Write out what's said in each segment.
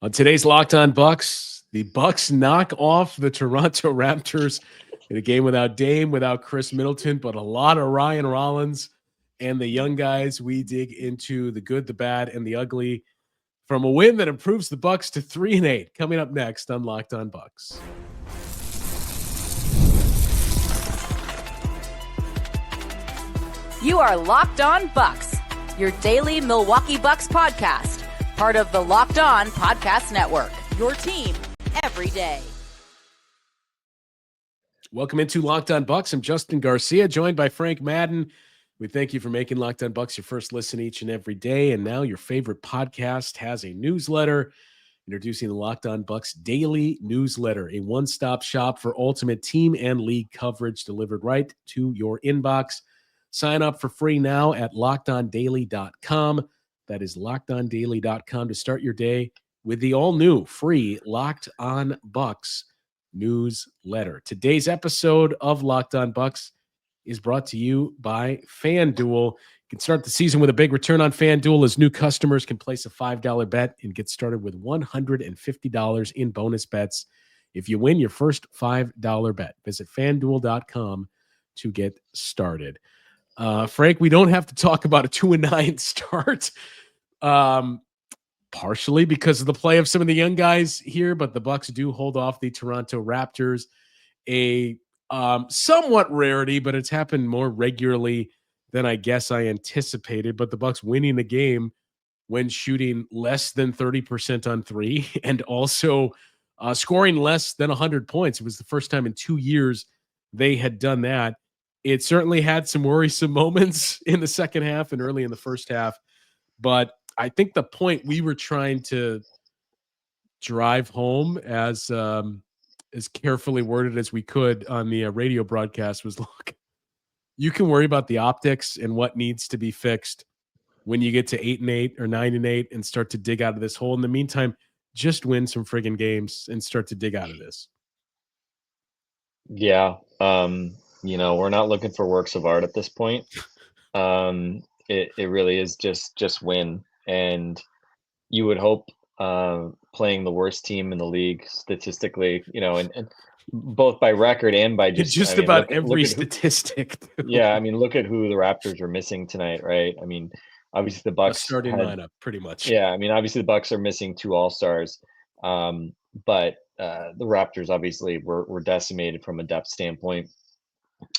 On today's Locked On Bucks, the Bucks knock off the Toronto Raptors in a game without Dame, without Khris Middleton, but a lot of Ryan Rollins and the young guys. We dig into the good, the bad, and the ugly from a win that improves the Bucks to 3-8. Coming up next on Locked On Bucks. You are Locked On Bucks, your daily Milwaukee Bucks podcast. Part of the Locked On Podcast Network, your team every day. Welcome into Locked On Bucks. I'm Justin Garcia, joined by Frank Madden. We thank you for making Locked On Bucks your first listen each and every day. And now your favorite podcast has a newsletter. Introducing the Locked On Bucks Daily Newsletter, a one-stop shop for ultimate team and league coverage delivered right to your inbox. Sign up for free now at lockedondaily.com. That is lockedondaily.com to start your day with the all-new free Locked On Bucks newsletter. Today's episode of Locked On Bucks is brought to you by FanDuel. You can start the season with a big return on FanDuel as new customers can place a $5 bet and get started with $150 in bonus bets if you win your first $5 bet. Visit FanDuel.com to get started. Frank, we don't have to talk about a 2-9 start, partially because of the play of some of the young guys here, but the Bucks do hold off the Toronto Raptors, a somewhat rarity, but it's happened more regularly than I guess I anticipated. But the Bucks winning the game when shooting less than 30% on three and also scoring less than 100 points. It was the first time in 2 years they had done that. It certainly had some worrisome moments in the second half and early in the first half. But I think the point we were trying to drive home as carefully worded as we could on the radio broadcast was, look, you can worry about the optics and what needs to be fixed when you get to 8-8 or 9-8 and start to dig out of this hole. In the meantime, just win some friggin' games and start to dig out of this. Yeah. We're not looking for works of art at this point. It really is just win. And you would hope playing the worst team in the league statistically, and both by record and by just about every statistic. Yeah, I mean, look at who the Raptors are missing tonight, right? I mean, obviously the Bucks starting lineup, pretty much. Yeah, I mean, obviously the Bucks are missing two All-Stars, but the Raptors obviously were decimated from a depth standpoint.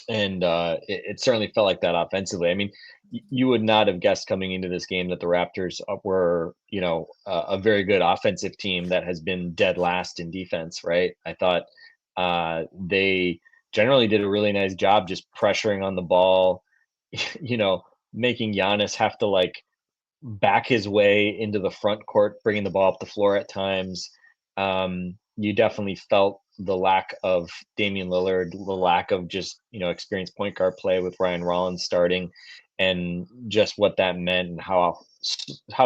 And it certainly felt like that offensively. I mean, you would not have guessed coming into this game that the Raptors were, a very good offensive team that has been dead last in defense, right? I thought they generally did a really nice job just pressuring on the ball, making Giannis have to back his way into the front court, bringing the ball up the floor at times. You definitely felt the lack of Damian Lillard, the lack of just, experienced point guard play with Ryan Rollins starting, and just what that meant and how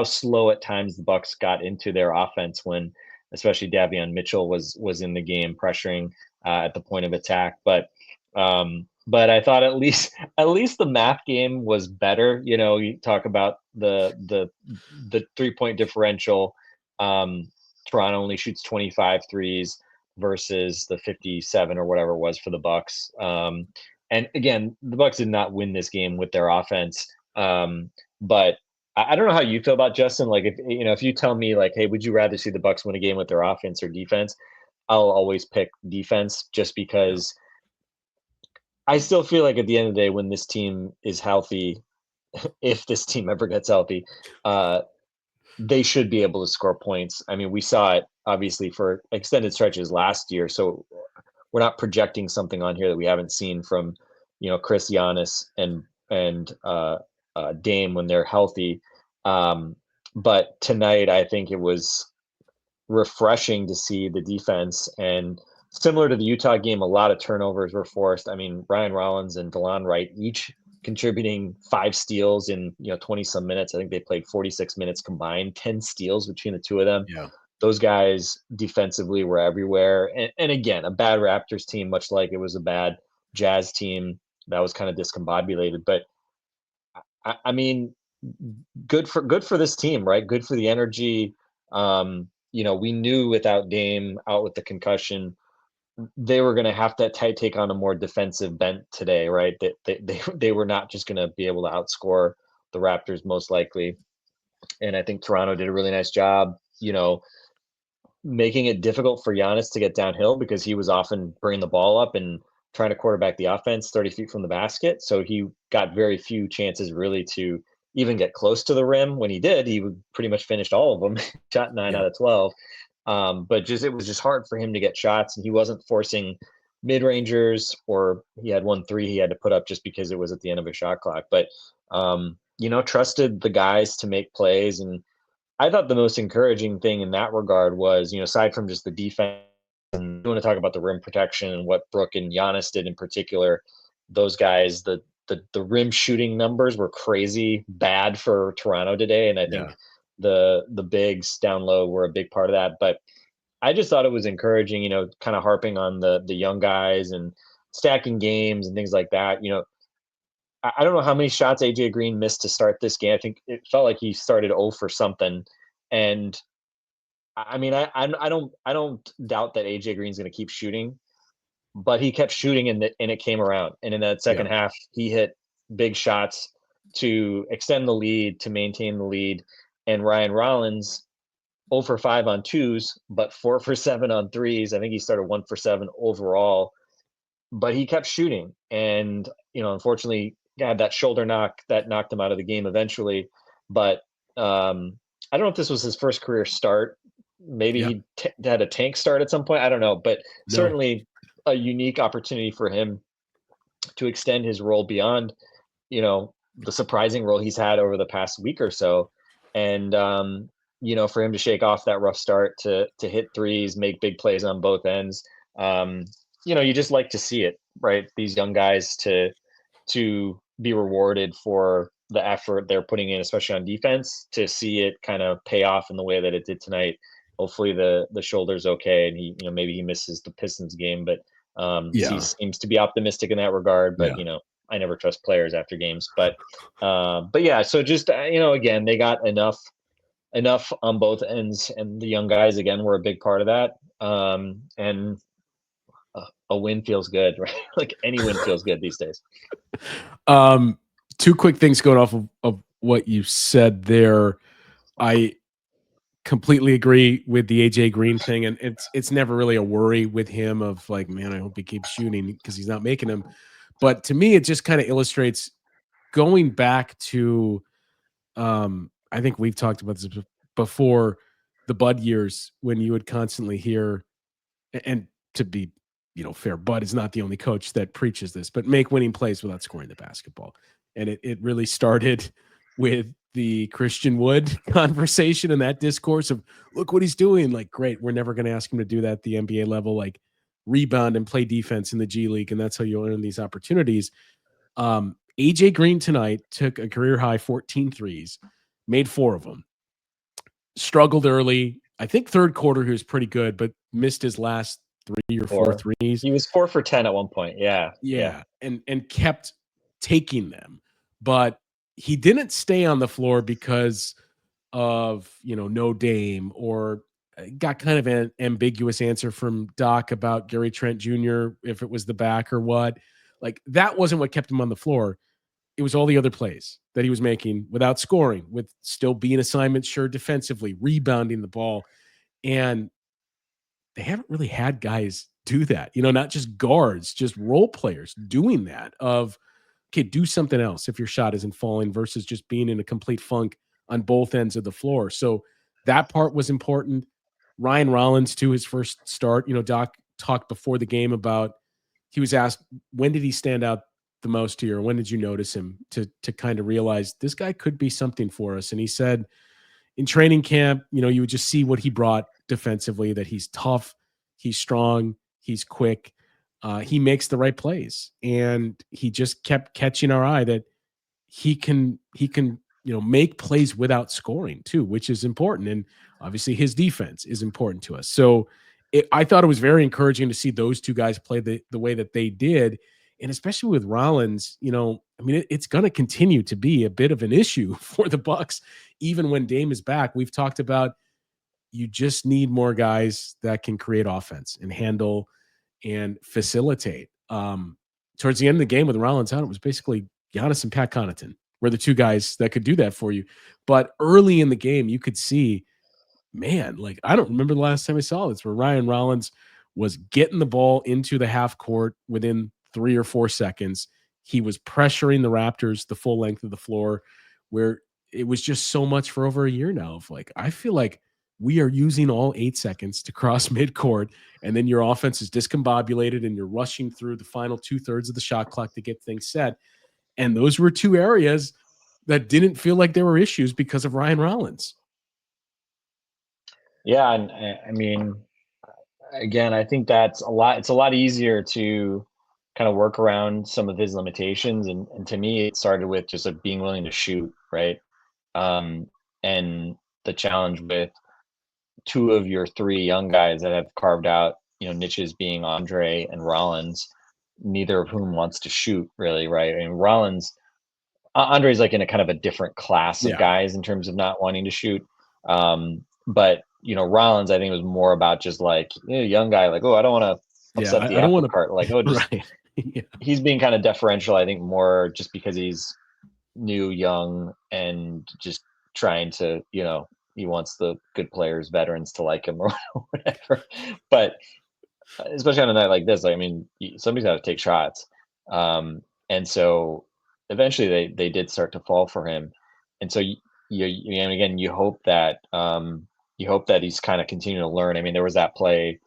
slow at times the Bucks got into their offense when especially Davion Mitchell was in the game pressuring at the point of attack. But I thought at least the math game was better. You talk about the 3-point differential. Toronto only shoots 25 threes versus the 57 or whatever it was for the Bucks. And again, the Bucks did not win this game with their offense. But I don't know how you feel about Justin. If you tell me hey, would you rather see the Bucks win a game with their offense or defense? I'll always pick defense just because I still feel like at the end of the day, when this team is healthy, if this team ever gets healthy, they should be able to score points. I mean, we saw it obviously for extended stretches last year, so we're not projecting something on here that we haven't seen from, Khris, Giannis, and Dame when they're healthy. But tonight, I think it was refreshing to see the defense, and similar to the Utah game, a lot of turnovers were forced. I mean, Ryan Rollins and Delon Wright each contributing 5 steals in 20 some minutes. I think they played 46 minutes combined, 10 steals between the two of them. Yeah. Those guys defensively were everywhere. And again, a bad Raptors team, much like it was a bad Jazz team that was kind of discombobulated. But I mean, good for this team, right? Good for the energy. we knew without Dame out with the concussion, they were going to have to take on a more defensive bent today, right? That they were not just going to be able to outscore the Raptors most likely. And I think Toronto did a really nice job, making it difficult for Giannis to get downhill because he was often bringing the ball up and trying to quarterback the offense 30 feet from the basket. So he got very few chances really to even get close to the rim. When he did, he would pretty much finished all of them, shot 9 out of 12. But it was just hard for him to get shots, and he wasn't forcing mid-rangers, or he had 1 3 he had to put up just because it was at the end of a shot clock. But trusted the guys to make plays. And I thought the most encouraging thing in that regard was, aside from just the defense, and I want to talk about the rim protection and what Brook and Giannis did in particular. Those guys, the rim shooting numbers were crazy bad for Toronto today, and I think the bigs down low were a big part of that. But I just thought it was encouraging, kind of harping on the young guys and stacking games and things like that. I don't know how many shots AJ Green missed to start this game. I think it felt like he started 0 for something. And I mean, I don't doubt that AJ Green's going to keep shooting, but he kept shooting and it came around. And in that second half, he hit big shots to extend the lead, to maintain the lead. And Ryan Rollins, 0 for 5 on twos, but 4 for 7 on threes. I think he started 1 for 7 overall, but he kept shooting. And, unfortunately, had that shoulder knock that knocked him out of the game eventually. But I don't know if this was his first career start. Maybe he had a tank start at some point. I don't know, but certainly a unique opportunity for him to extend his role beyond, the surprising role he's had over the past week or so. And, for him to shake off that rough start, to hit threes, make big plays on both ends. You just like to see it, right? These young guys to be rewarded for the effort they're putting in, especially on defense, to see it kind of pay off in the way that it did tonight. Hopefully the shoulder's okay, and he, maybe he misses the Pistons game, but he seems to be optimistic in that regard. But I never trust players after games. But yeah, so just again, they got enough on both ends, and the young guys again were a big part of that. And a win feels good, right? Like any win feels good these days. Two quick things going off of what you said there. I completely agree with the AJ Green thing, and it's never really a worry with him of like, man, I hope he keeps shooting because he's not making them. But to me, it just kind of illustrates going back to, I think we've talked about this before, the Bud years, when you would constantly hear, and to be fair, Bud is not the only coach that preaches this, but make winning plays without scoring the basketball. And it really started with the Christian Wood conversation and that discourse of, look what he's doing. Like, great, we're never going to ask him to do that at the NBA level, like rebound and play defense in the G League. And that's how you'll earn these opportunities. AJ Green tonight took a career high 14 threes, made 4 of them, struggled early. I think third quarter, he was pretty good, but missed his last 3 or 4 threes. He was 4 for 10 at one point. Yeah. And kept taking them, but he didn't stay on the floor because of, no Dame, or got kind of an ambiguous answer from Doc about Gary Trent Jr., if it was the back or what. Like, that wasn't what kept him on the floor. It was all the other plays that he was making without scoring, with still being assignment sure defensively, rebounding the ball. And they haven't really had guys do that, not just guards, just role players doing that of, okay, do something else if your shot isn't falling, versus just being in a complete funk on both ends of the floor. So that part was important. Ryan Rollins, to his first start, Doc talked before the game about, he was asked, when did he stand out the most to you, or when did you notice him to kind of realize this guy could be something for us? And he said, in training camp, you would just see what he brought defensively, that he's tough, he's strong, he's quick, he makes the right plays. And he just kept catching our eye that he can make plays without scoring too, which is important. And obviously his defense is important to us. So I thought it was very encouraging to see those two guys play the way that they did. And especially with Rollins, it's going to continue to be a bit of an issue for the Bucks, even when Dame is back. We've talked about you just need more guys that can create offense and handle and facilitate. Towards the end of the game with Rollins out, it was basically Giannis and Pat Connaughton were the two guys that could do that for you. But early in the game, you could see, man, like I don't remember the last time I saw this, where Ryan Rollins was getting the ball into the half court within 3 or 4 seconds. He was pressuring the Raptors the full length of the floor, where it was just so much for over a year now of like, I feel like we are using all 8 seconds to cross midcourt, and then your offense is discombobulated and you're rushing through the final 2/3 of the shot clock to get things set. And those were two areas that didn't feel like there were issues because of Ryan Rollins. Yeah, and I mean, again, I think that's a lot. It's a lot easier to kind of work around some of his limitations, and to me, it started with just like being willing to shoot, right? And the challenge with two of your three young guys that have carved out, niches being Andre and Rollins, neither of whom wants to shoot really, right? I mean, Andre's like in a kind of a different class of guys in terms of not wanting to shoot. But Rollins, I think, was more about just like young guy, like, oh, I don't want to upset the apple cart, like, oh, just right. He's being kind of deferential, I think, more just because he's new, young, and just trying to, he wants the good players, veterans to like him or whatever. But especially on a night like this, I mean, somebody's got to take shots. And so eventually they did start to fall for him. And so and again, you hope that he's kind of continuing to learn. I mean, there was that play,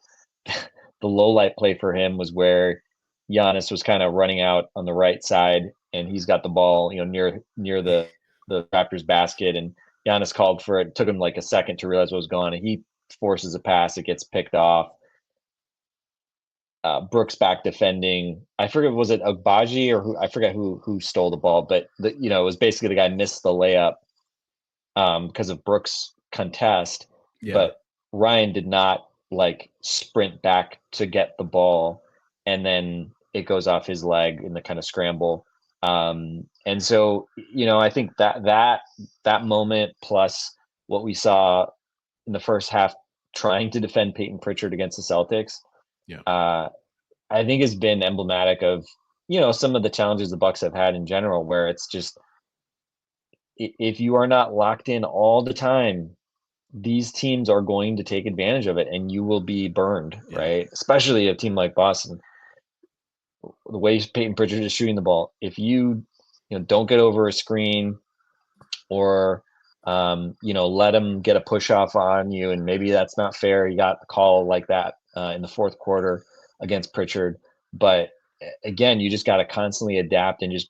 the low light play for him was where Giannis was kind of running out on the right side, and he's got the ball, near the Raptors basket, and Giannis called for it. It took him like a second to realize what was going on, and he forces a pass. It gets picked off. Brook's back defending. I forget, was it Agbaji or who? I forget who stole the ball, but it was basically the guy missed the layup because of Brook's contest. Yeah. But Ryan did not like sprint back to get the ball, and then it goes off his leg in the kind of scramble. And so, I think that moment plus what we saw in the first half trying to defend Peyton Pritchard against the Celtics, I think has been emblematic of, some of the challenges the Bucks have had in general, where it's just, if you are not locked in all the time, these teams are going to take advantage of it and you will be burned, right? Especially a team like Boston. The way Peyton Pritchard is shooting the ball, if you don't get over a screen or let him get a push off on you, and maybe that's not fair. You got a call like that in the fourth quarter against Pritchard, but again, you just got to constantly adapt and just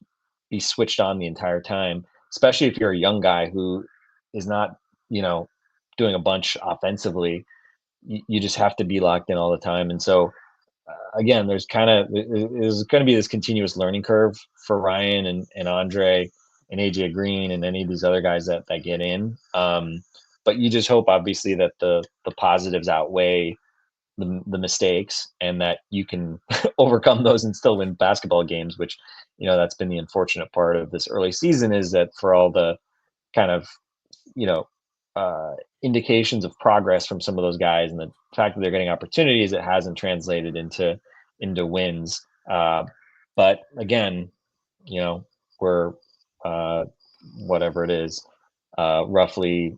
be switched on the entire time, especially if you're a young guy who is not doing a bunch offensively. You just have to be locked in all the time. And so again, there's going to be this continuous learning curve for Ryan and Andre and AJ Green and any of these other guys that get in. But you just hope, obviously, that the positives outweigh the mistakes, and that you can overcome those and still win basketball games, which, that's been the unfortunate part of this early season, is that for all the kind of, indications of progress from some of those guys and the fact that they're getting opportunities, it hasn't translated into wins. But again, we're whatever it is, roughly,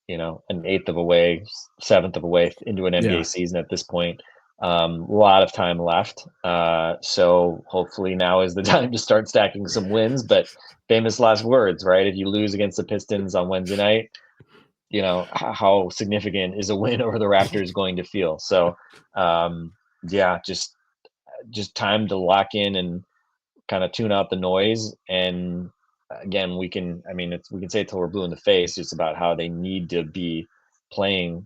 an eighth of a way, seventh of a way into an NBA season at this point. A lot of time left. So hopefully now is the time to start stacking some wins, but famous last words, right? If you lose against the Pistons on Wednesday night, how significant is a win over the Raptors going to feel? So, just time to lock in and kind of tune out the noise. And again, we can say it till we're blue in the face. It's about how they need to be playing.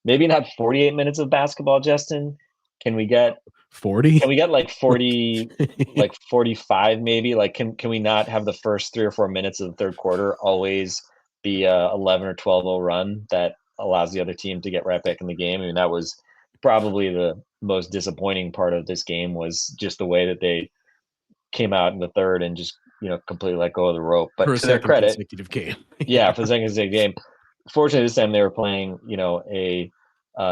Maybe not 48 minutes of basketball, Justin. Can we get 40? Can we get like 40, like 45 maybe? Like, can we not have the first 3 or 4 minutes of the third quarter always be a 11 or 12-0 run that allows the other team to get right back in the game? I mean, that was probably the most disappointing part of this game, was just the way that they came out in the third and just completely let go of the rope. But for a to their second credit, consecutive game. for the second consecutive game. fortunately this time they were playing, a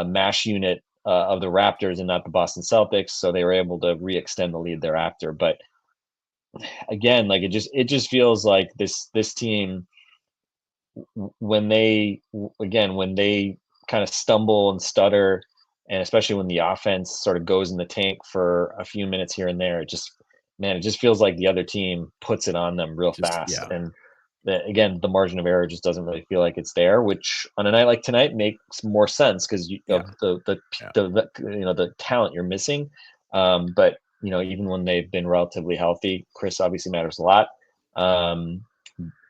mash unit of the Raptors and not the Boston Celtics, so they were able to re-extend the lead thereafter. But again, like it just feels like this team, when they kind of stumble and stutter, and especially when the offense sort of goes in the tank for a few minutes here and there, it just feels like the other team puts it on them real fast. Yeah. And again, the margin of error just doesn't really feel like it's there, which on a night like tonight makes more sense because of the talent you're missing. But even when they've been relatively healthy, Khris obviously matters a lot.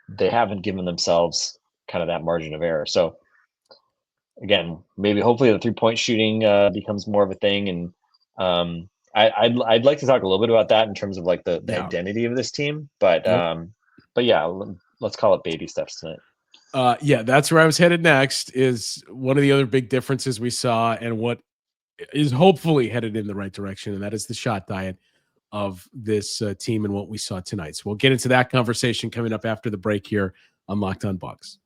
They haven't given themselves kind of that margin of error. So again, maybe hopefully the 3-point shooting becomes more of a thing. And I'd like to talk a little bit about that in terms of like the identity of this team. But yeah, let's call it baby steps tonight. Yeah, that's where I was headed next, is one of the other big differences we saw and what is hopefully headed in the right direction, and that is the shot diet of this team and what we saw tonight. So we'll get into that conversation coming up after the break here on Locked On Bucks.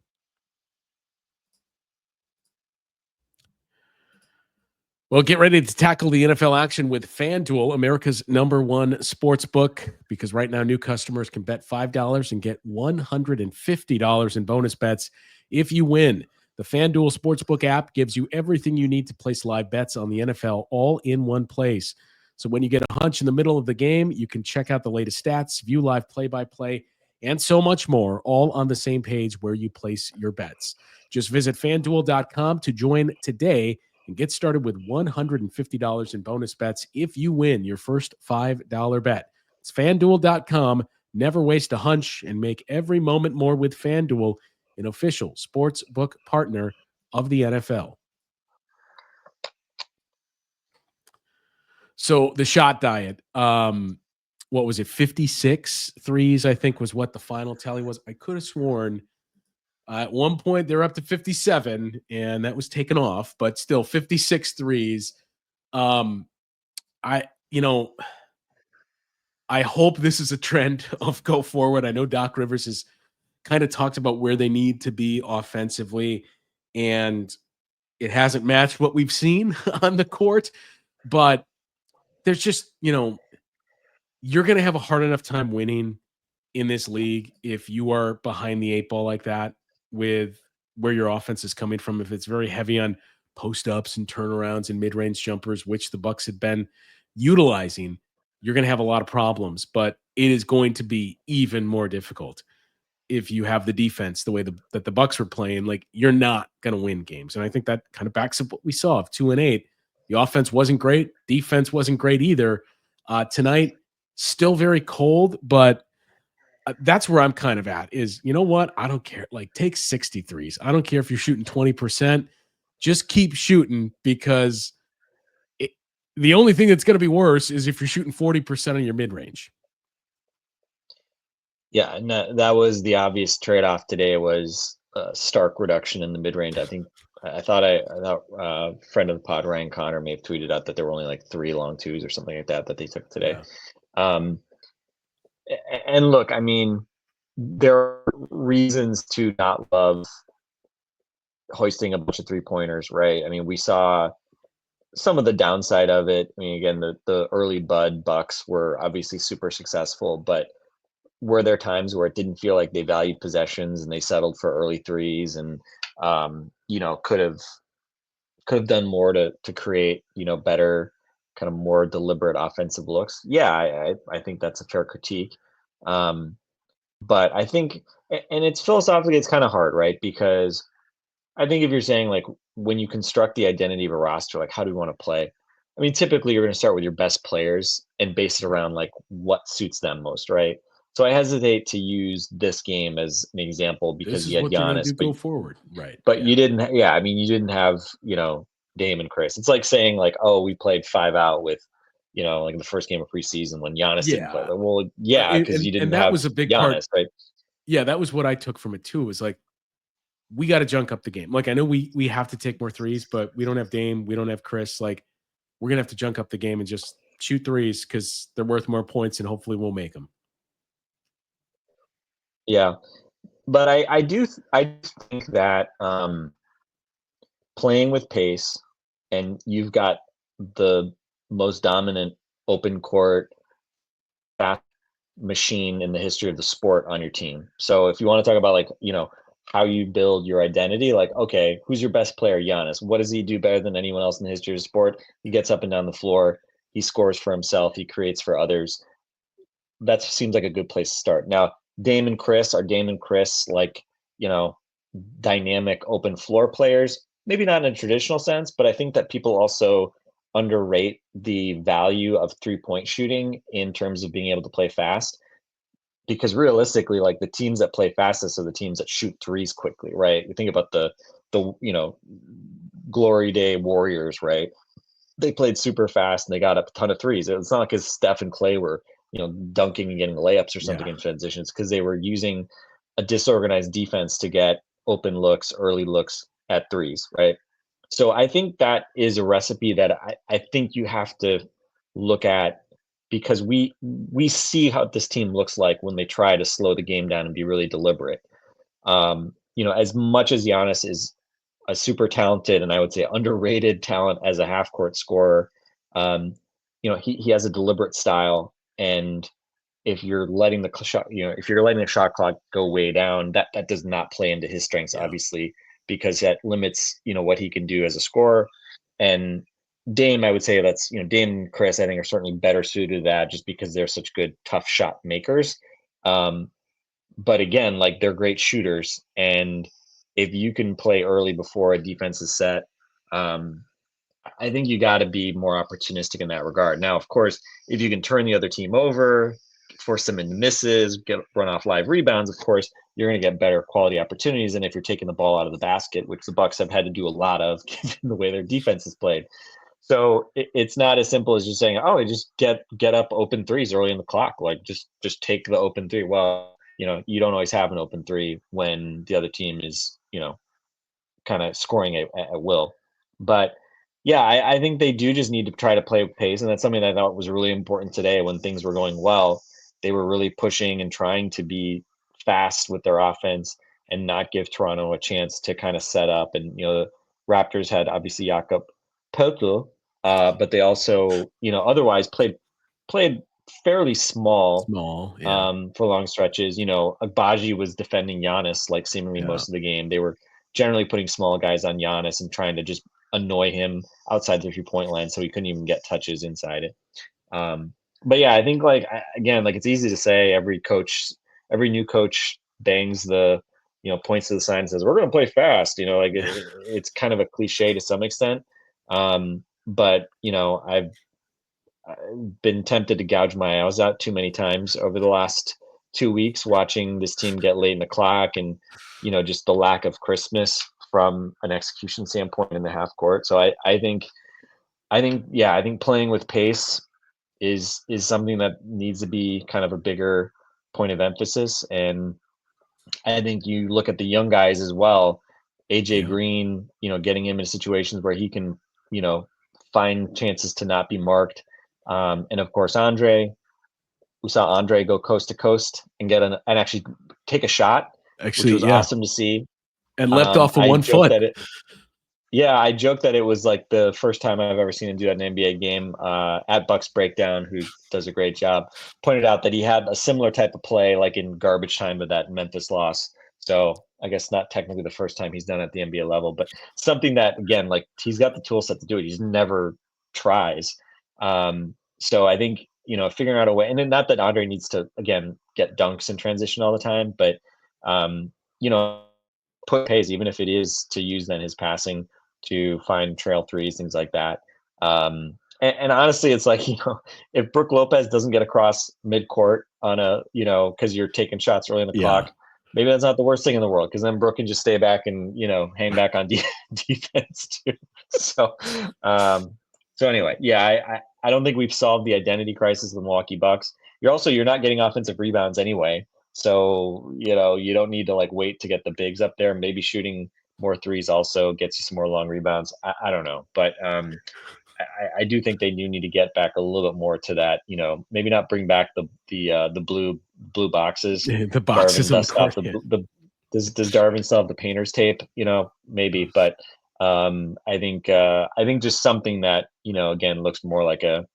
Well, get ready to tackle the NFL action with FanDuel, America's #1 sports book, because right now new customers can bet $5 and get $150 in bonus bets if you win. The FanDuel Sportsbook app gives you everything you need to place live bets on the NFL all in one place. So when you get a hunch in the middle of the game, you can check out the latest stats, view live play-by-play, and so much more, all on the same page where you place your bets. Just visit FanDuel.com to join today and get started with $150 in bonus bets if you win your first $5 bet. It's FanDuel.com. Never waste a hunch and make every moment more with FanDuel, an official sports book partner of the NFL. So the shot diet, what was it? 56 threes, I think, was what the final tally was. I could have sworn at one point they're up to 57 and that was taken off, but still 56 threes. I hope this is a trend of go forward. I know Doc Rivers has kind of talked about where they need to be offensively, and it hasn't matched what we've seen on the court, but there's just, you're going to have a hard enough time winning in this league if you are behind the 8 ball like that with where your offense is coming from. If it's very heavy on post-ups and turnarounds and mid-range jumpers, which the Bucks have been utilizing, you're going to have a lot of problems, but it is going to be even more difficult if you have the defense the way that the Bucks were playing. Like, you're not going to win games. And I think that kind of backs up what we saw of 2-8. The offense wasn't great. Defense wasn't great either. Tonight, still very cold, but that's where I'm kind of at is, you know what? I don't care. Like, take 63s. I don't care if you're shooting 20%. Just keep shooting, because the only thing that's going to be worse is if you're shooting 40% on your mid-range. Yeah, and that was the obvious trade-off today, was a stark reduction in the mid-range. I thought a friend of the pod, Ryan Connor, may have tweeted out that there were only like 3 long twos or something like that they took today. Yeah. And look, I mean, there are reasons to not love hoisting a bunch of 3-pointers, right? I mean, we saw some of the downside of it. I mean, again, the early Bud Bucks were obviously super successful, but were there times where it didn't feel like they valued possessions and they settled for early threes and could have done more to create better, kind of more deliberate offensive looks? Yeah, I think that's a fair critique. But I think, and it's philosophically, it's kind of hard, right? Because I think if you're saying, like, when you construct the identity of a roster, like, how do we want to play? I mean, typically you're going to start with your best players and base it around like what suits them most, right? So I hesitate to use this game as an example because you had Giannis, but go forward, right? But you didn't. I mean, you didn't have Damian and Khris. It's like saying, like, oh, we played 5 out with like the first game of preseason when Giannis didn't play. Well, yeah, because you didn't and that have was a big Giannis, part, right? Yeah, that was what I took from it too. It was like, we got to junk up the game. Like, I know we have to take more threes, but we don't have Dame, we don't have Khris. Like, we're gonna have to junk up the game and just shoot threes because they're worth more points, and hopefully we'll make them. Yeah, But I do think that playing with pace, and you've got the most dominant open court fast machine in the history of the sport on your team. So if you want to talk about like, how you build your identity, like, okay, who's your best player? Giannis. What does he do better than anyone else in the history of the sport? He gets up and down the floor. He scores for himself. He creates for others. That seems like a good place to start. Now, Dame and Khris like, dynamic open floor players? Maybe not in a traditional sense, but I think that people also underrate the value of 3-point shooting in terms of being able to play fast. Because realistically, like the teams that play fastest are the teams that shoot threes quickly, right? You think about the glory day Warriors, right? They played super fast and they got a ton of threes. It's not like as Steph and Clay were, dunking and getting layups or something in transitions, because they were using a disorganized defense to get open looks, early looks at threes, right? So I think that is a recipe that I think you have to look at, because we see how this team looks like when they try to slow the game down and be really deliberate. As much as Giannis is a super talented and I would say underrated talent as a half court scorer, he has a deliberate style, and if you're letting the shot clock go way down, that does not play into his strengths, obviously, because that limits what he can do as a scorer. And Dame, I would say that's Dame and Khris, I think, are certainly better suited to that, just because they're such good tough shot makers. But again, like, they're great shooters, and if you can play early before a defense is set, I think you got to be more opportunistic in that regard. Now, of course, if you can turn the other team over, force them into misses, run off live rebounds, of course, you're going to get better quality opportunities than if you're taking the ball out of the basket, which the Bucks have had to do a lot of given the way their defense is played. So it's not as simple as just saying, oh, just get up open threes early in the clock. Like, just take the open three. Well, you don't always have an open three when the other team is, kind of scoring at will. But yeah, I think they do just need to try to play with pace. And that's something that I thought was really important today when things were going well. They were really pushing and trying to be fast with their offense and not give Toronto a chance to kind of set up. And, the Raptors had obviously Jakob Poeltl, but they also, otherwise played fairly small, for long stretches. Agbaji was defending Giannis like seemingly most of the game. They were generally putting small guys on Giannis and trying to just annoy him outside the 3-point line, so he couldn't even get touches inside it. But yeah, I think it's easy to say every new coach bangs the points to the sign and says we're going to play fast. It's kind of a cliche to some extent. But I've been tempted to gouge my eyes out too many times over the last 2 weeks watching this team get late in the clock, and just the lack of crispness from an execution standpoint in the half court. So I think playing with pace is something that needs to be kind of a bigger point of emphasis. And I think you look at the young guys as well. AJ Green, getting him in situations where he can, find chances to not be marked. And of course, Andre. We saw Andre go coast to coast and and actually take a shot, which was awesome to see. And leapt off of 1 foot. I joked that it was like the first time I've ever seen him do that in an NBA game. At Bucks Breakdown, who does a great job, pointed out that he had a similar type of play like in garbage time of that Memphis loss. So I guess not technically the first time he's done it at the NBA level, but something that, again, like, he's got the tool set to do it. He just never tries. So I think, figuring out a way, and then not that Andre needs to, again, get dunks in transition all the time, but, put pace, even if it is to use then his passing to find trail threes, things like that. And honestly, it's like, if Brook Lopez doesn't get across midcourt on a, because you're taking shots early in the clock, maybe that's not the worst thing in the world, because then Brook can just stay back and, hang back on defense too. So anyway, I don't think we've solved the identity crisis of the Milwaukee Bucks. You're not getting offensive rebounds anyway. So, you don't need to wait to get the bigs up there. Maybe shooting more threes also gets you some more long rebounds. I don't know. But I do think they do need to get back a little bit more to that, maybe not bring back the blue boxes. The boxes on the court. Does Darvin still have the painter's tape? Maybe, but I think just something that again looks more like a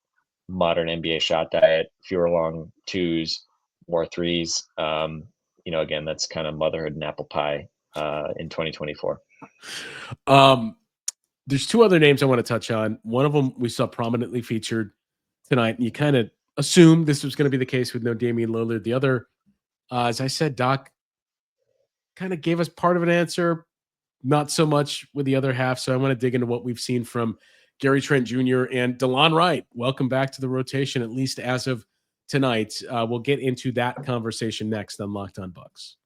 modern NBA shot diet, fewer long twos, more threes. Again, that's kind of motherhood and apple pie in 2024. There's two other names I want to touch on. One of them we saw prominently featured tonight, and you kind of assumed this was going to be the case with no Damian Lillard. The other, as I said, Doc kind of gave us part of an answer, not so much with the other half. So I want to dig into what we've seen from Gary Trent Jr. and Delon Wright. Welcome back to the rotation, at least as of tonight. We'll get into that conversation next on Locked On Bucks.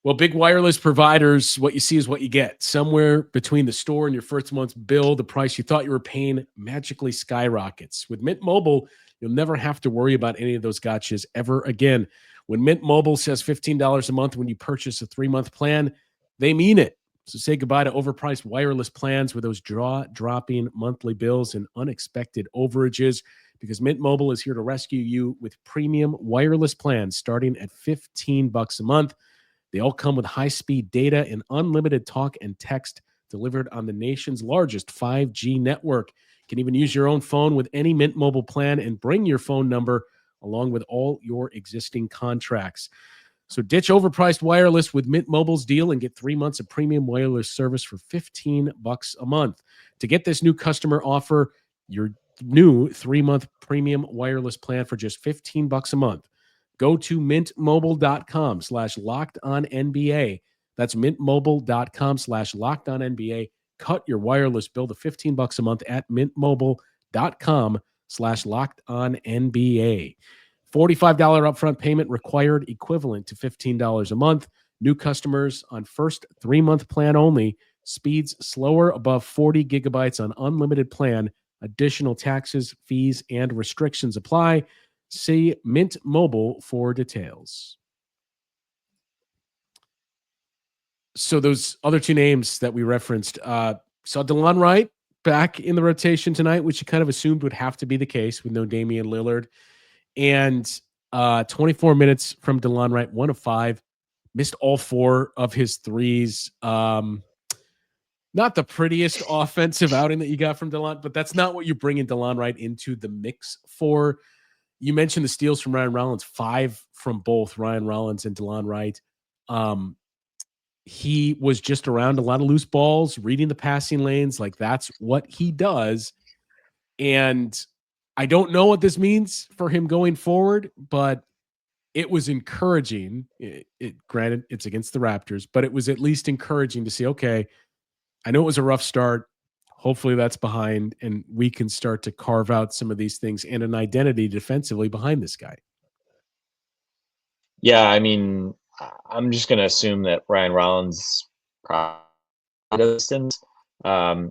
Well, big wireless providers, what you see is what you get. Somewhere between the store and your first month's bill, the price you thought you were paying magically skyrockets. With Mint Mobile, you'll never have to worry about any of those gotchas ever again. When Mint Mobile says $15 a month when you purchase a 3-month plan, they mean it. So say goodbye to overpriced wireless plans with those jaw-dropping monthly bills and unexpected overages, because Mint Mobile is here to rescue you with premium wireless plans starting at $15 a month. They all come with high-speed data and unlimited talk and text delivered on the nation's largest 5G network. You can even use your own phone with any Mint Mobile plan and bring your phone number along with all your existing contracts. So ditch overpriced wireless with Mint Mobile's deal and get 3 months of premium wireless service for $15 a month. To get this new customer offer, your new 3-month premium wireless plan for just $15 a month, go to mintmobile.com/lockedonnba. That's mintmobile.com/lockedonnba. Cut your wireless bill to $15 a month at mintmobile.com/lockedonnba. $45 upfront payment required, equivalent to $15 a month. New customers on first 3-month plan only. Speeds slower above 40 gigabytes on unlimited plan. Additional taxes, fees, and restrictions apply. See Mint Mobile for details. So those other two names that we referenced, saw Delon Wright back in the rotation tonight, which you kind of assumed would have to be the case with no Damian Lillard. And 24 minutes from Delon Wright, 1 of 5, missed all 4 of his threes. Not the prettiest offensive outing that you got from Delon, but that's not what you bring in Delon Wright into the mix for. You mentioned the steals from Ryan Rollins, 5 from both Ryan Rollins and Delon Wright. He was just around a lot of loose balls, reading the passing lanes. Like, that's what he does. And I don't know what this means for him going forward, but it was encouraging. Granted, it's against the Raptors, but it was at least encouraging to see, okay, I know it was a rough start. Hopefully that's behind, and we can start to carve out some of these things and an identity defensively behind this guy. Yeah, I mean, I'm just going to assume that Ryan Rollins probably distance.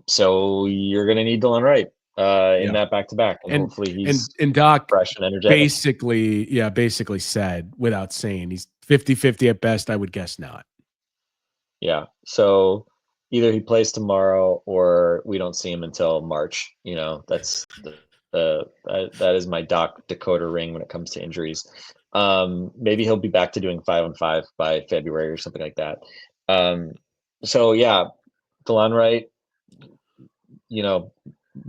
So you're going to need Delon Wright in that back-to-back, and hopefully he's and Doc fresh and energetic. Basically said, without saying, he's 50-50 at best. I would guess not. Yeah. So either he plays tomorrow or we don't see him until March. That's that is my Doc decoder ring when it comes to injuries. Maybe he'll be back to doing 5-on-5 by February or something like that. So yeah, Delon Wright,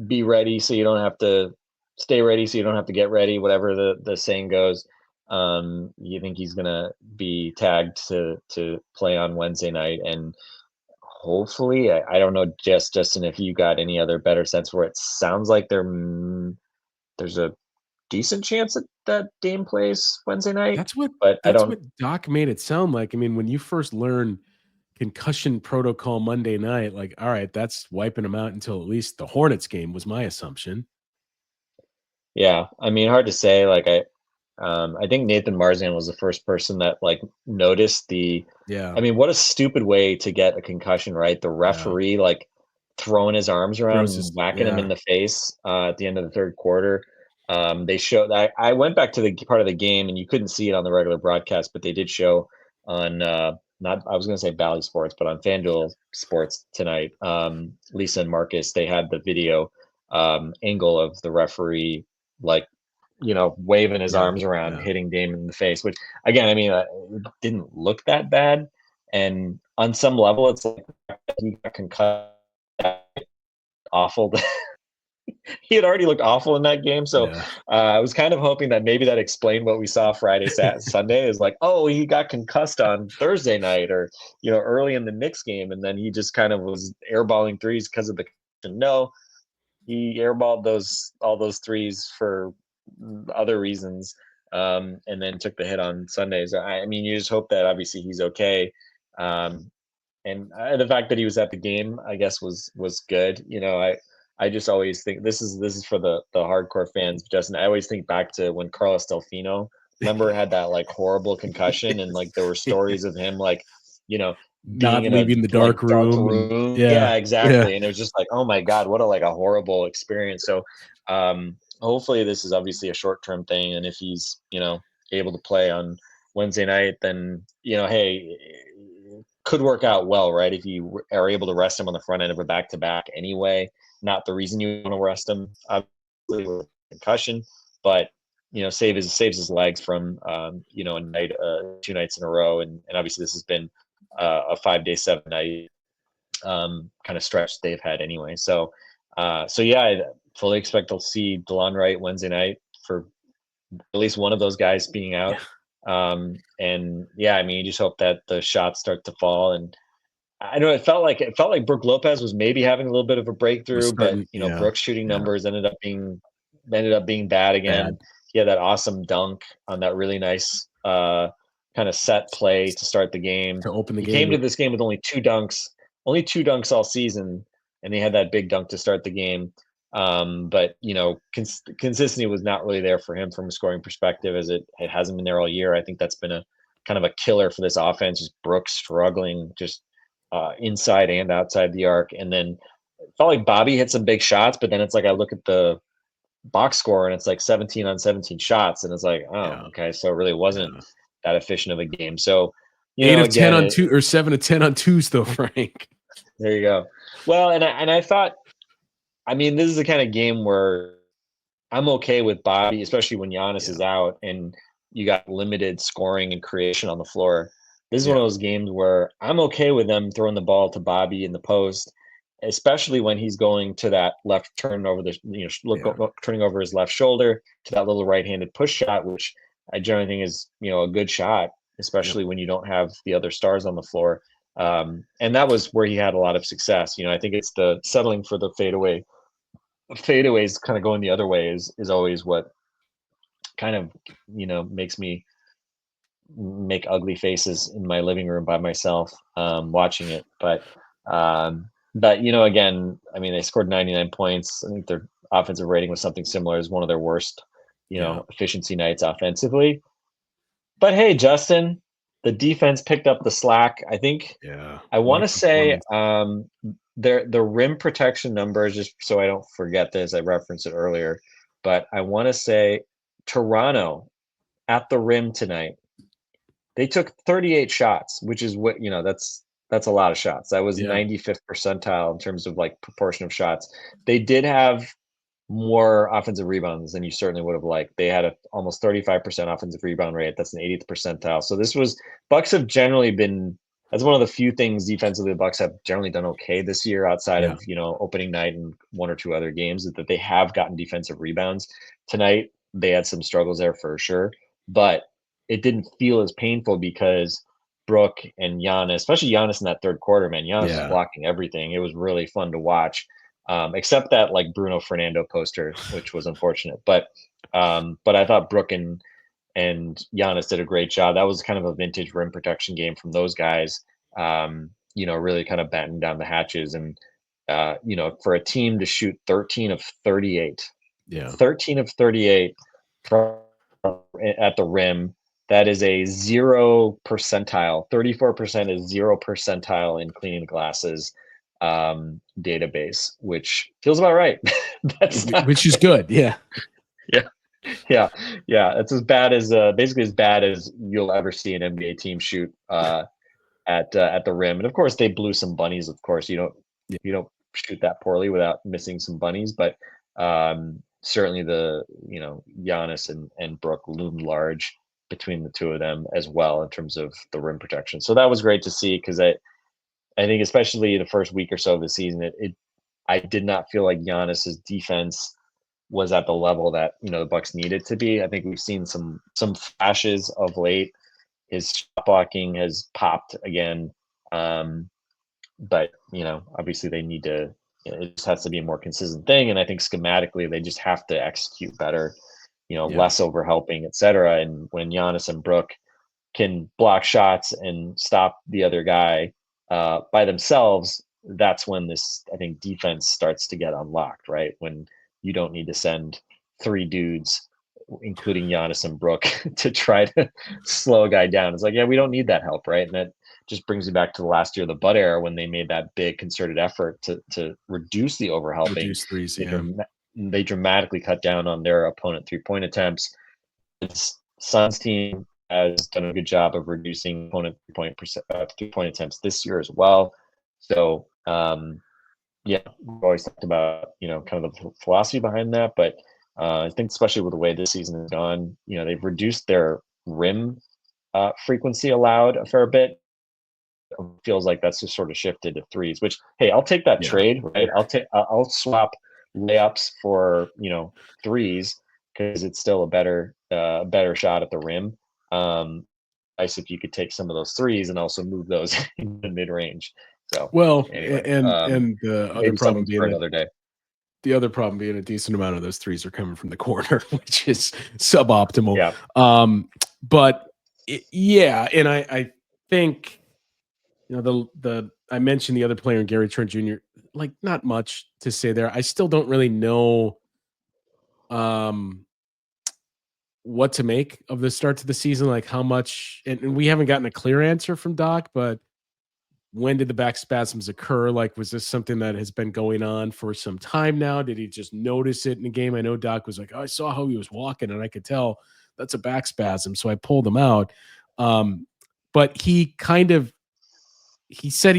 be ready so you don't have to stay ready so you don't have to get ready, whatever the saying goes. You think he's gonna be tagged to play on Wednesday night, and hopefully, I don't know, Justin, if you got any other better sense where it sounds like there's a decent chance that Dame plays Wednesday night. That's what Doc made it sound like. I mean, when you first learn concussion protocol Monday night, like, all right, that's wiping him out until at least the Hornets game, was my assumption. Yeah, I mean, hard to say. Like, I think Nathan Marzan was the first person that noticed I mean, what a stupid way to get a concussion, right? The referee throwing his arms around and whacking him in the face at the end of the third quarter. They showed that. I went back to the part of the game, and you couldn't see it on the regular broadcast, but they did show on I was going to say Bally Sports, but on FanDuel Sports tonight. Lisa and Marcus, they had the video angle of the referee waving his Yeah, arms around, yeah. hitting Damian in the face, which again, I mean, it didn't look that bad. And on some level, it's like he got concussed, awful. He had already looked awful in that game. So Yeah. I was kind of hoping that maybe that explained what we saw Friday, Sunday is like, oh, he got concussed on Thursday night or, early in the Knicks game. And then he just kind of was airballing threes because of the concussion. No, he airballed all those threes for other reasons, and then took the hit on Sundays. I mean, you just hope that obviously he's okay. And the fact that he was at the game, I guess, was good. I just always think this is for the hardcore fans, Justin. I always think back to when Carlos Delfino, remember, had that like horrible concussion, and like there were stories of him like, being Not in leaving the dark room. And, Yeah, yeah. exactly. And it was just like, oh my God, what a horrible experience. So hopefully this is obviously a short-term thing. And if he's, able to play on Wednesday night, then, hey, could work out well, right? If you are able to rest him on the front end of a back-to-back anyway, not the reason you want to rest him, obviously with concussion, but saves his legs from a night, 2 nights in a row, and obviously this has been a 5-day, 7-night kind of stretch they've had anyway. So yeah, I fully expect to see Delon Wright Wednesday night for at least one of those guys being out. And yeah, I mean, you just hope that the shots start to fall. And I know it felt like Brook Lopez was maybe having a little bit of a breakthrough, but Brook's shooting numbers ended up being bad again. Bad. He had that awesome dunk on that really nice kind of set play to start the game. To open the he game. came to this game with only two dunks all season, and he had that big dunk to start the game. But consistency was not really there for him from a scoring perspective, as it hasn't been there all year. I think that's been a kind of a killer for this offense. Just Brook struggling just inside and outside the arc. And then it felt like Bobby hit some big shots, but then it's like I look at the box score and it's like 17 on 17 shots, and it's like, okay, so it really wasn't that efficient of a game. So 8 of 10 on 2 or 7 of 10 on 2s though, Frank. There you go. Well, and I thought, I mean, this is the kind of game where I'm okay with Bobby, especially when Giannis is out and you got limited scoring and creation on the floor. This is one of those games where I'm okay with them throwing the ball to Bobby in the post, especially when he's going to that left turn over turning over his left shoulder to that little right-handed push shot, which I generally think is, a good shot, especially when you don't have the other stars on the floor. And that was where he had a lot of success. I think it's the settling for the fadeaway. Fadeaways kind of going the other way is always what kind of, makes me make ugly faces in my living room by myself watching it. But again, I mean, they scored 99 points. I think their offensive rating was something similar as one of their worst, efficiency nights offensively. But hey, Justin, the defense picked up the slack. I think I want to say the rim protection numbers, just so I don't forget this, I referenced it earlier, but I want to say Toronto at the rim tonight, they took 38 shots, which is what, that's a lot of shots. That was 95th percentile in terms of like proportion of shots. They did have more offensive rebounds than you certainly would have liked. They had almost 35% offensive rebound rate. That's an 80th percentile. So Bucks have generally been, that's one of the few things defensively the Bucks have generally done okay this year, outside of, opening night and one or two other games, that they have gotten defensive rebounds. Tonight, they had some struggles there for sure, but it didn't feel as painful because Brook and Giannis, especially Giannis in that third quarter, man, Giannis was blocking everything. It was really fun to watch. Except that like Bruno Fernando poster, which was unfortunate. But I thought Brook and Giannis did a great job. That was kind of a vintage rim protection game from those guys. Really kind of battening down the hatches. And for a team to shoot 13 of 38, 13 of 38 at the rim, that is a 0 percentile. 34% is 0 percentile in cleaning the glasses database, which feels about right. Which is good. Yeah. It's as bad as basically as bad as you'll ever see an NBA team shoot at the rim. And of course they blew some bunnies. Of course you don't shoot that poorly without missing some bunnies, but certainly Giannis and Brook loomed large between the two of them as well in terms of the rim protection. So that was great to see, because I think especially the first week or so of the season, I did not feel like Giannis's defense was at the level that the Bucks needed to be. I think we've seen some flashes of late. His shot blocking has popped again, but obviously they need to. It just has to be a more consistent thing, and I think schematically they just have to execute better. Less overhelping, etc. And when Giannis and Brook can block shots and stop the other guy by themselves, that's when I think defense starts to get unlocked, right? When you don't need to send 3 dudes, including Giannis and Brook, to try to slow a guy down. It's like, yeah, we don't need that help, right? And that just brings me back to the last year of the Bud era, when they made that big concerted effort to reduce the overhelping. Reduce threes, they dramatically cut down on their opponent 3-point attempts. This Suns team has done a good job of reducing opponent 3-point attempts this year as well. So we've always talked about kind of the philosophy behind that, but I think especially with the way this season has gone, they've reduced their rim frequency allowed a fair bit. It feels like that's just sort of shifted to threes, which, hey, I'll take that trade, right? I'll swap layups for threes, because it's still a better shot at the rim. Nice if you could take some of those threes and also move those in the mid range. So anyway, and the other problem being another day. The other problem being a decent amount of those threes are coming from the corner, which is suboptimal. Yeah. But and I think I mentioned the other player, Gary Trent Jr. Like, not much to say there. I still don't really know what to make of the start to the season, like how much, and we haven't gotten a clear answer from Doc, but when did the back spasms occur? Like, was this something that has been going on for some time now? Did he just notice it in the game? I know Doc was like, I saw how he was walking and I could tell that's a back spasm. So I pulled him out. But he said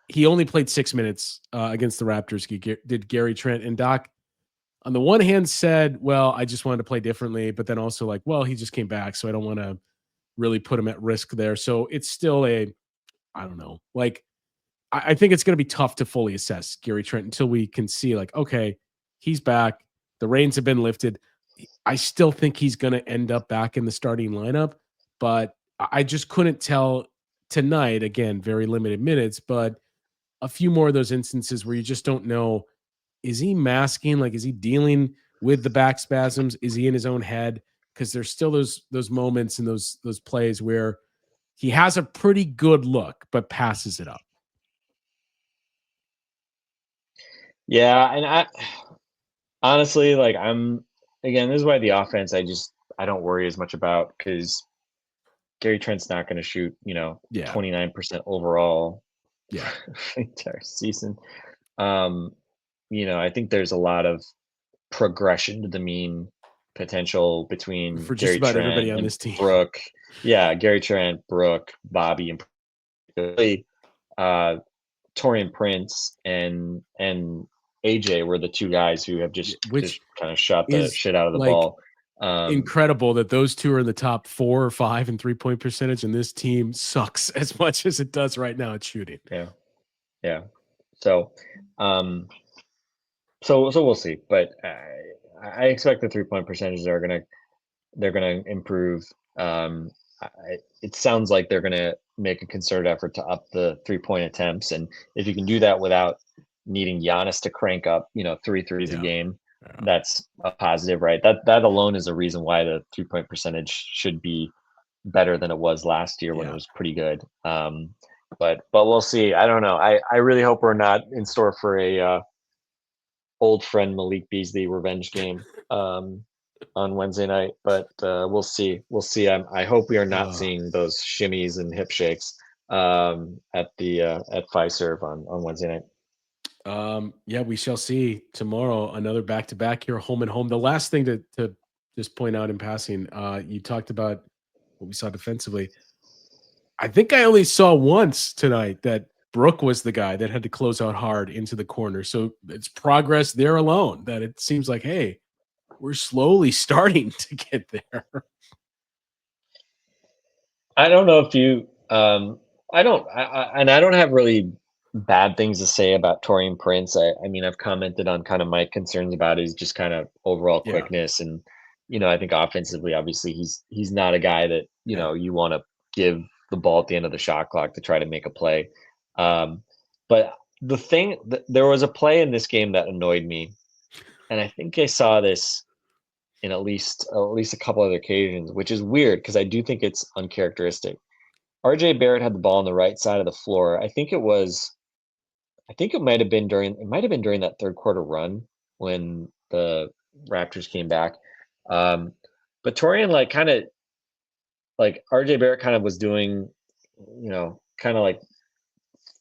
he only played 6 minutes against the Raptors. Did Gary Trent, and Doc on the one hand said, well, I just wanted to play differently, but then also like, well, he just came back, so I don't want to really put him at risk there. So it's still I don't know. Like, I think it's going to be tough to fully assess Gary Trent until we can see, like, okay, he's back. The reins have been lifted. I still think he's going to end up back in the starting lineup, but I just couldn't tell tonight. Again, very limited minutes, but a few more of those instances where you just don't know, is he masking? Like, is he dealing with the back spasms? Is he in his own head? Because there's still those moments and those plays where he has a pretty good look, but passes it up. Yeah, and I honestly, like, this is why the offense I don't worry as much about, because Gary Trent's not going to shoot 29% overall the entire season. I think there's a lot of progression to the mean potential between for just Gary about Trent everybody on and this team. Brook. Yeah, Gary Trent, Brook, Bobby, and particularly Taurean Prince and AJ were the 2 guys who have just kind of shot the shit out of the ball. Incredible that those 2 are in the top 4 or 5 in 3-point percentage, and this team sucks as much as it does right now at shooting. Yeah. So we'll see, but I expect the 3-point percentages they're gonna improve. It sounds like they're gonna make a concerted effort to up the 3-point attempts, and if you can do that without needing Giannis to crank up 3 threes a game, that's a positive, right? That alone is a reason why the 3-point percentage should be better than it was last year when it was pretty good. But we'll see. I don't know. I really hope we're not in store for a old friend Malik Beasley revenge game on Wednesday night, but we'll see. I hope we are not seeing those shimmies and hip shakes at Fiserv on Wednesday night. We shall see tomorrow. Another back-to-back here, home and home. The last thing to just point out in passing, you talked about what we saw defensively. I think I only saw once tonight that Brook was the guy that had to close out hard into the corner. So it's progress there alone that it seems like, hey, we're slowly starting to get there. I don't know if you, I don't have really bad things to say about Torian Prince. I mean, I've commented on kind of my concerns about his just kind of overall Yeah. quickness, and I think offensively, obviously, he's not a guy that you want to give the ball at the end of the shot clock to try to make a play. But there was a play in this game that annoyed me, and I think I saw this in at least a couple other occasions, which is weird because I do think it's uncharacteristic. RJ Barrett had the ball on the right side of the floor. I think it might have been during that third quarter run when the Raptors came back. But Torian like RJ Barrett kind of was doing, kind of like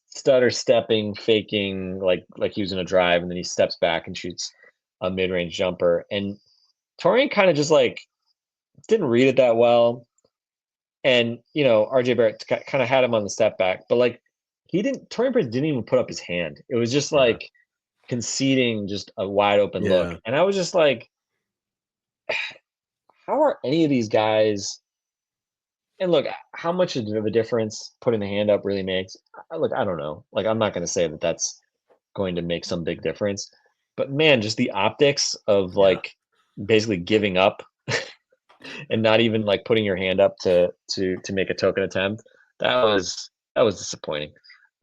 stutter stepping, faking like he was in a drive, and then he steps back and shoots a mid-range jumper. And Torian kind of just like didn't read it that well. And RJ Barrett kind of had him on the step back, but like Torian Prince didn't even put up his hand. It was just like conceding just a wide open look. And I was just like, how are any of these guys? And look, how much of a difference putting the hand up really makes? Look, I don't know. Like, I'm not going to say that that's going to make some big difference, but man, just the optics of like basically giving up and not even like putting your hand up to make a token attempt, that was disappointing.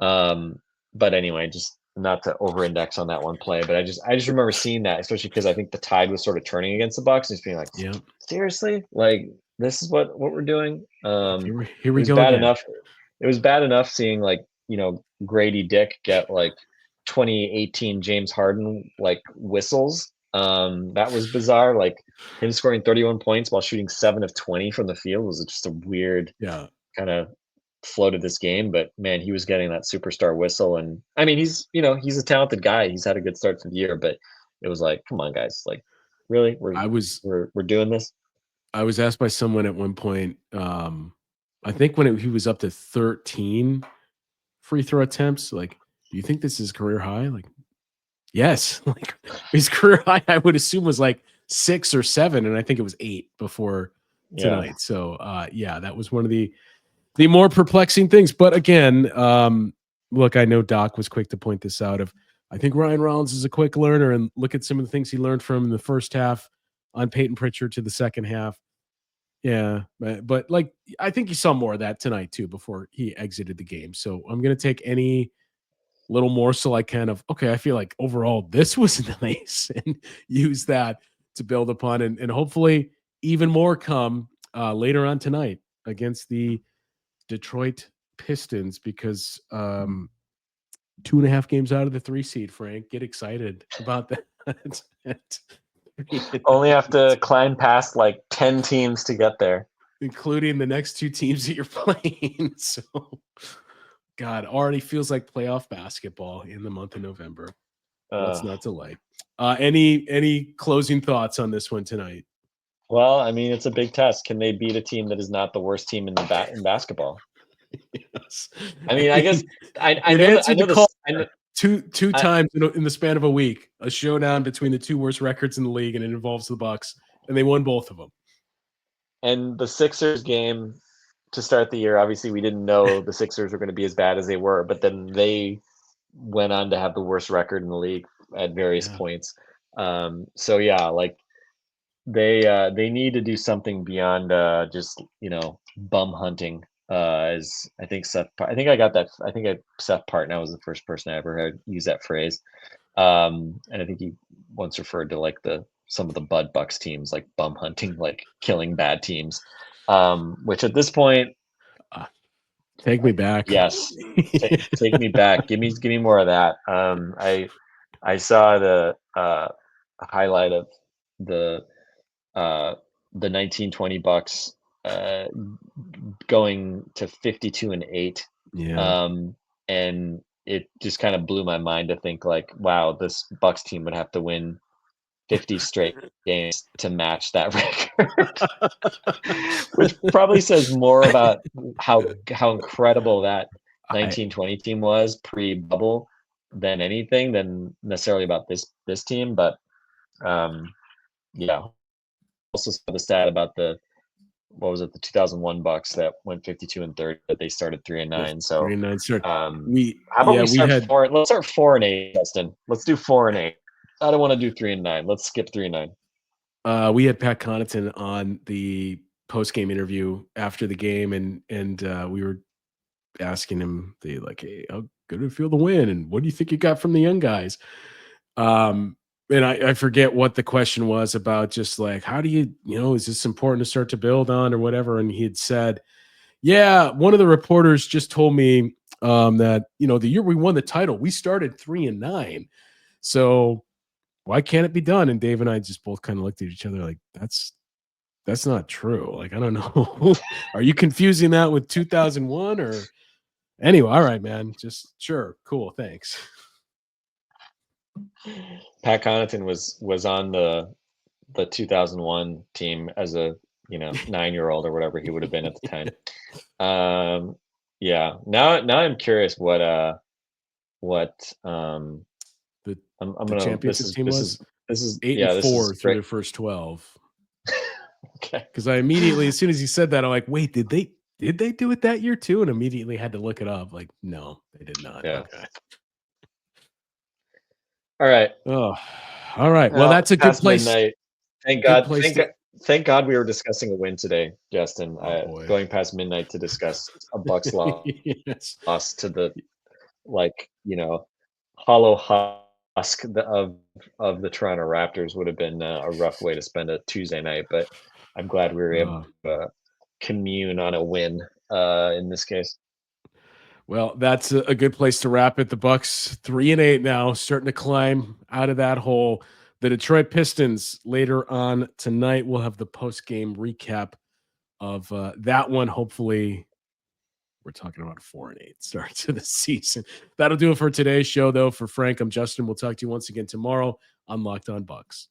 But anyway, just not to over-index on that one play, but I just remember seeing that, especially because I think the tide was sort of turning against the Bucks, and just being like, seriously, like this is what we're doing. Here we it was go bad again. enough. It was bad enough seeing like Grady Dick get like 2018 James Harden like whistles. That was bizarre. Like him scoring 31 points while shooting 7 of 20 from the field was just a weird kind of floated this game. But man, he was getting that superstar whistle, and I mean he's a talented guy. He's had a good start to the year, but it was like, come on guys, like really we're doing this. I was asked by someone at one point, I think when he was up to 13 free throw attempts, like, do you think this is career high? Like, yes. Like his career high, I would assume, was like 6 or 7, and I think it was 8 before tonight. So that was one of the more perplexing things. But again, look, I know Doc was quick to point this out. I think Ryan Rollins is a quick learner, and look at some of the things he learned from the first half on Peyton Pritchard to the second half. Yeah, but like I think you saw more of that tonight too before he exited the game. So I'm gonna take any little morsel I can of, okay, I feel like overall this was nice, and use that to build upon, and hopefully even more come later on tonight against the Detroit Pistons, because 2.5 games out of the 3 seed, Frank. Get excited about that. Only have to climb past like 10 teams to get there, including the next 2 teams that you're playing. So God, already feels like playoff basketball in the month of November. Let's not delay. Any closing thoughts on this one tonight? Well, I mean, it's a big test. Can they beat a team that is not the worst team in in basketball? Yes. I mean, I guess I know two times in the span of a week, a showdown between the 2 worst records in the league, and it involves the Bucks, and they won both of them. And the Sixers game to start the year, obviously we didn't know the Sixers were going to be as bad as they were, but then they went on to have the worst record in the league at various points. So yeah, like they need to do something beyond just bum hunting. As I think Seth Partnow was the first person I ever heard use that phrase. And I think he once referred to like some of the Bud Bucks teams like bum hunting, like killing bad teams. Which at this point, take me back. Yes, take me back. Give me more of that. I saw the highlight of the 1920 Bucks going to 52-8. And it just kind of blew my mind to think like, wow, this Bucks team would have to win 50 straight games to match that record, which probably says more about how incredible that 1920 team was pre-bubble than anything than necessarily about this team. But yeah, also saw the stat about the 2001 Bucks that went 52-30, that they started 3-9. So 3-9 start. how about we start let's start 4-8, Justin. Let's do 4-8. I don't want to do 3-9. Let's skip 3-9. We had Pat Connaughton on the post-game interview after the game, and we were asking him, hey, how good did it feel to win? And what do you think you got from the young guys? And I forget what the question was about, just like, how do you, is this important to start to build on or whatever? And he had said, yeah, one of the reporters just told me that, the year we won the title, we started 3-9. So why can't it be done? And Dave and I just both kind of looked at each other like, that's not true. Like, I don't know. Are you confusing that with 2001 or anyway? All right, man. Just sure. Cool. Thanks. Pat Connaughton was on the 2001 team as a 9-year-old or whatever he would have been at the time. Yeah. Now I'm curious what I'm gonna championship team was. This is 8-4 through their first 12. Okay. Because I immediately, as soon as he said that, I'm like, wait, did they do it that year too? And immediately had to look it up. Like, no, they did not. Yeah. Okay. All right. Oh, all right. Well, that's a good place. Midnight. Thank God. Thank God we were discussing a win today, Justin. Going past midnight to discuss a Bucks loss, yes. loss to the hollow husk of the Toronto Raptors would have been a rough way to spend a Tuesday night. But I'm glad we were able to commune on a win in this case. Well, that's a good place to wrap it. The Bucks 3-8 now, starting to climb out of that hole. The Detroit Pistons later on tonight. We'll have the post-game recap of that one. Hopefully, we're talking about a 4-8 start to the season. That'll do it for today's show, though. For Frank, I'm Justin. We'll talk to you once again tomorrow on Locked On Bucks.